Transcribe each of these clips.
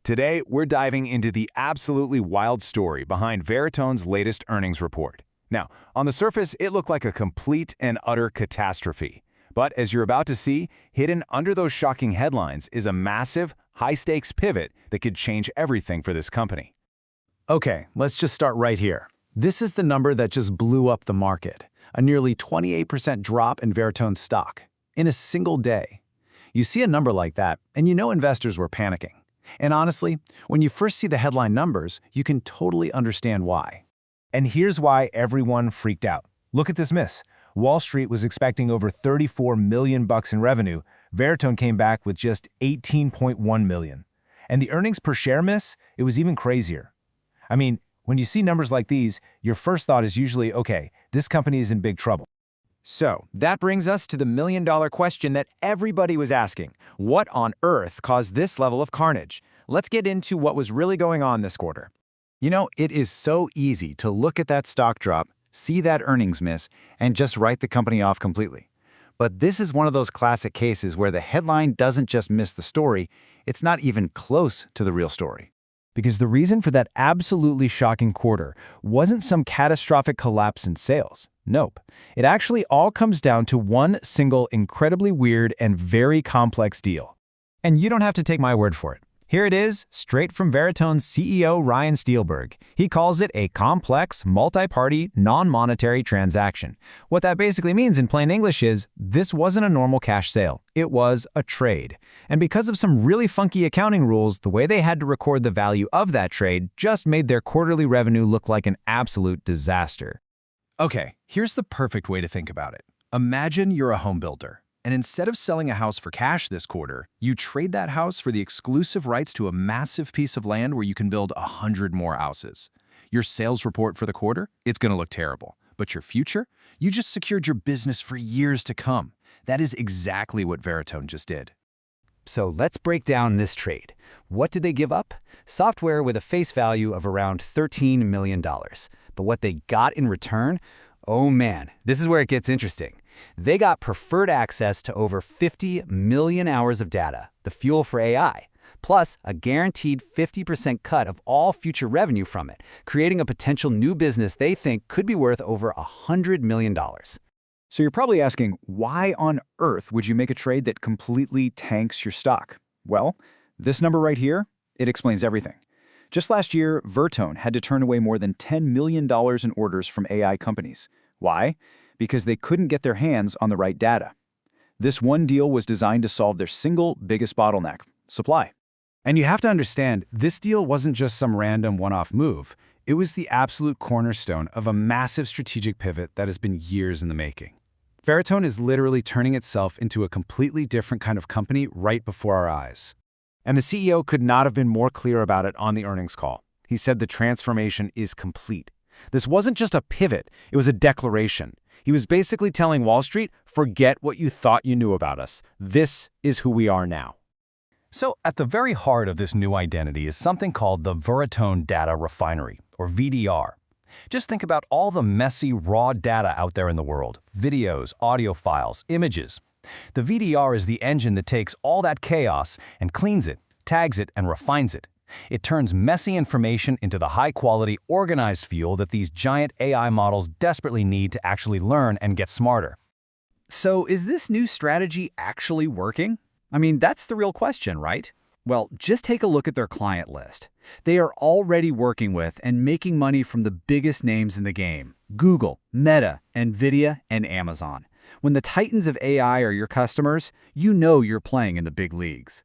Today, we're diving into the absolutely wild story behind Veritone's latest earnings report. Now, on the surface, it looked like a complete and utter catastrophe. But as you're about to see, hidden under those shocking headlines is a massive, high-stakes pivot that could change everything for this company. Okay, let's just start right here. This is the number that just blew up the market, a nearly 28% drop in Veritone's stock in a single day. You see a number like that, and you know investors were panicking. And honestly, when you first see the headline numbers, you can totally understand why. And here's why everyone freaked out. Look at this miss. Wall Street was expecting over $34 million in revenue. Veritone came back with just $18.1 million. And the earnings per share miss, it was even crazier. I mean, when you see numbers like these, your first thought is usually, okay, this company is in big trouble. So, that brings us to the million-dollar question that everybody was asking. What on earth caused this level of carnage? Let's get into what was really going on this quarter. You know, it is so easy to look at that stock drop, see that earnings miss, and just write the company off completely. But this is one of those classic cases where the headline doesn't just miss the story, it's not even close to the real story. Because the reason for that absolutely shocking quarter wasn't some catastrophic collapse in sales. Nope. It actually all comes down to one single incredibly weird and very complex deal. And you don't have to take my word for it. Here it is, straight from Veritone's CEO Ryan Steelberg. He calls it a complex, multi-party, non-monetary transaction. What that basically means in plain English is, this wasn't a normal cash sale. It was a trade. And because of some really funky accounting rules, the way they had to record the value of that trade just made their quarterly revenue look like an absolute disaster. Okay, here's the perfect way to think about it. Imagine you're a home builder, and instead of selling a house for cash this quarter, you trade that house for the exclusive rights to a massive piece of land where you can build 100 more houses. Your sales report for the quarter, it's going to look terrible. But your future? You just secured your business for years to come. That is exactly what Veritone just did. So let's break down this trade. What did they give up? Software with a face value of around $13 million. But what they got in return? Oh man, this is where it gets interesting. They got preferred access to over 50 million hours of data, the fuel for AI, plus a guaranteed 50% cut of all future revenue from it, creating a potential new business they think could be worth over $100 million. So you're probably asking, why on earth would you make a trade that completely tanks your stock? Well, this number right here, it explains everything. Just last year, Veritone had to turn away more than $10 million in orders from AI companies. Why? Because they couldn't get their hands on the right data. This one deal was designed to solve their single biggest bottleneck, supply. And you have to understand, this deal wasn't just some random one-off move. It was the absolute cornerstone of a massive strategic pivot that has been years in the making. Veritone is literally turning itself into a completely different kind of company right before our eyes. And the CEO could not have been more clear about it on the earnings call. He said the transformation is complete. This wasn't just a pivot, it was a declaration. He was basically telling Wall Street, forget what you thought you knew about us. This is who we are now. So at the very heart of this new identity is something called the Veritone Data Refinery, or VDR. Just think about all the messy, raw data out there in the world. Videos, audio files, images. The VDR is the engine that takes all that chaos and cleans it, tags it, and refines it. It turns messy information into the high-quality, organized fuel that these giant AI models desperately need to actually learn and get smarter. So is this new strategy actually working? I mean, that's the real question, right? Well, just take a look at their client list. They are already working with and making money from the biggest names in the game: Google, Meta, NVIDIA, and Amazon. When the titans of AI are your customers, you know you're playing in the big leagues.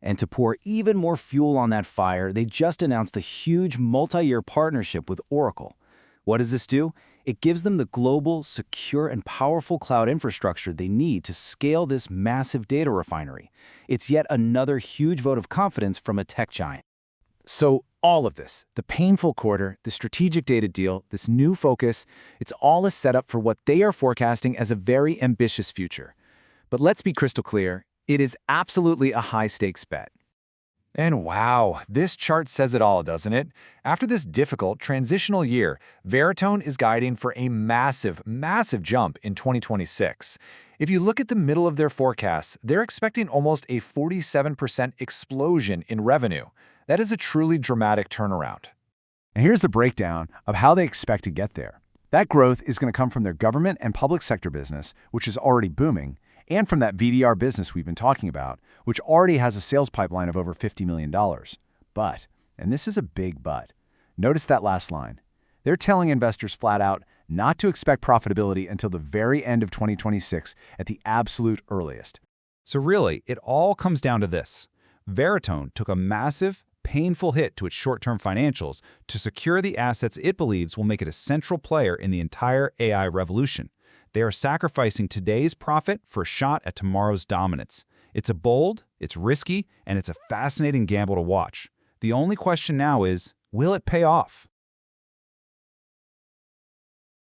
And to pour even more fuel on that fire, they just announced a huge multi-year partnership with Oracle. What does this do? It gives them the global, secure, and powerful cloud infrastructure they need to scale this massive data refinery. It's yet another huge vote of confidence from a tech giant. So all of this, the painful quarter, the strategic data deal, this new focus, it's all a setup for what they are forecasting as a very ambitious future. But let's be crystal clear, it is absolutely a high-stakes bet. And wow, this chart says it all, doesn't it? After this difficult transitional year, Veritone is guiding for a massive jump in 2026. If you look at the middle of their forecast, they're expecting almost a 47% explosion in revenue. That is a truly dramatic turnaround. And here's the breakdown of how they expect to get there. That growth is going to come from their government and public sector business, which is already booming, and from that VDR business we've been talking about, which already has a sales pipeline of over $50 million. But, and this is a big but, notice that last line. They're telling investors flat out not to expect profitability until the very end of 2026 at the absolute earliest. So really, it all comes down to this. Veritone took a massive, painful hit to its short-term financials to secure the assets it believes will make it a central player in the entire AI revolution. They are sacrificing today's profit for a shot at tomorrow's dominance. It's a bold, it's risky, and it's a fascinating gamble to watch. The only question now is, will it pay off?